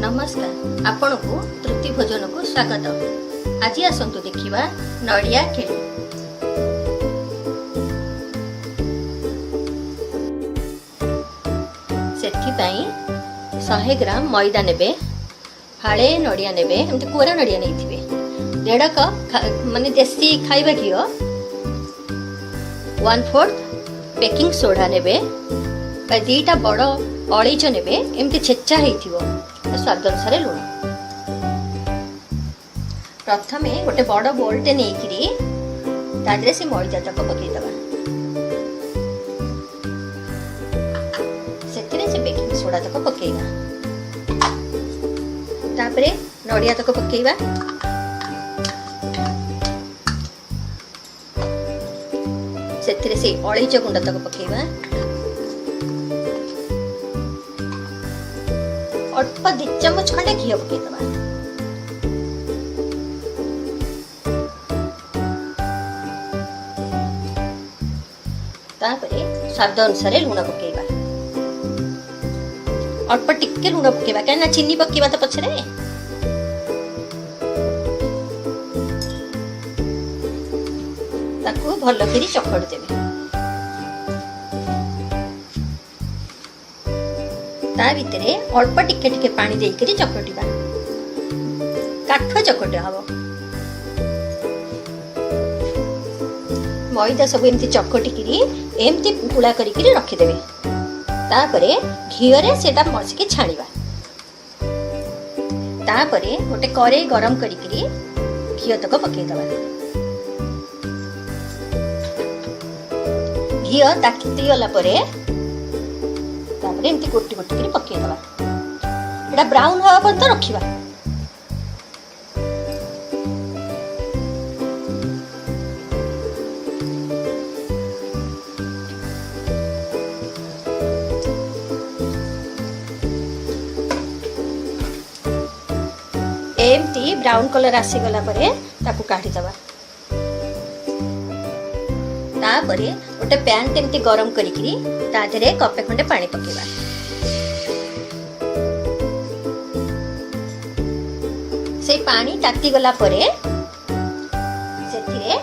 नमस्कार, आपण को तृप्ति भोजन को स्वागत। आज आसतु देखा नड़िया खेली। से 100 ग्राम मैदा ने फाड़े नड़िया ने कोरा नड़िया नहीं 1.5 कप माने देसी खाइबा घी 1/4 बेकिंग सोडा ने 2टा बड़ अलैच ने एमती छेचा हो स्वाद अनुसार लुण। प्रथमे गोटे बड़ बोलटे नहीं तादरे से मैदा तक पकईदबा से बेकिंग सोडा तक पकईबा तापरे नड़िया तक पकईबा से अलैच गुंड तक पकईबा अल्प 2 चम्मच खंडे घी पकईदबा तापरे स्वाद अनुसार लुण पकईबा अल्प टिके लुण पकईबा क्या चीनी पकईबा तो पछरे ताकू भल करी चकड़ देबे। ता भितरे अल्प टिके टिके पानी देकरी चकटिबा काठ चकटे हबो। मैदा सब एमती चकटिकी एमती गुला करिकी रखिदेबे। तापरे घीरे सेटा मसिकी छाणिबा। तापरे गोटे कड़े गरम करिकी घी तक पकईदबा। घी ताकि गला परे तापरे एमती गोटी गोटी करी पकईदबा। एटा ब्राउन हवा पर्यंत रखिबा। एमती ब्राउन कलर आसी गला परे ताकू काढी दबा। तापरे गोटे पैन टेमती गरम करिकी तादरे कपे खंडे पानी पकेबा। से पानी ताती गला परे सेथिरे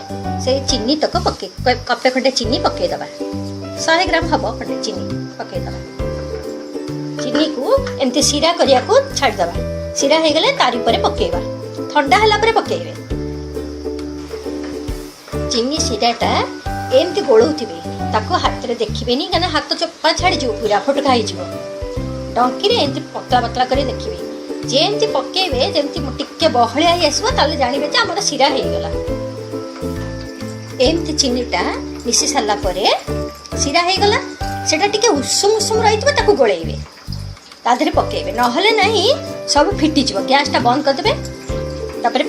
से चीनी तक पके कपे खंडे चीनी पके दबा। 100 ग्राम हबो खंडे चीनी पके दबा। चीनी को एमती सिरा करिया को छाड़ दबा। सिरा हे गले तारी परे पकेबा। ठंडा हला परे पकेबे। चीनी सिराटा एमती गोलौथिबे ताको हाथ रे देखिबेनी काना हाथ चप्पा छाड़ी जो पूरा फटका हो जिवो। डंकी रे एमती पतला पतला करे देखिबे। जे एमती पकेबे जेमती टिके बहळिया ही आसीबो ताले जानिबे जे हमर सिरा हे गला। एमती चीनीटा मिसी साला परे सिरा हे गला। सेटा टिके उषुम उषुम रहितबे ताको गोळेइबे। ताधरे पकेबे नहले नहीं सब फिटी जिवो। गैस टा बंद कर देबे। तापरे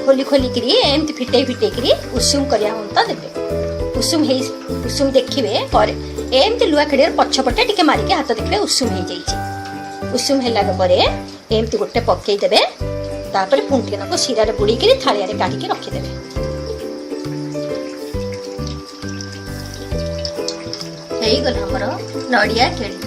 खोली खोली करी एमती फिटे फिटे करी उषुम करिया होंता देबे। उषुम देखिबे पर एमती लुआ खड़ियर पछपटे टिके मारिके हाथ देखबे उषुम हे जाईची। उषुम हेला परे एमती गोटे पकई देबे। तापरे पुंटिके नको सिरा रे बुड़ी करी थालिया रे काढी के रखि देबे। हेई गला हमर नड़िया खेली।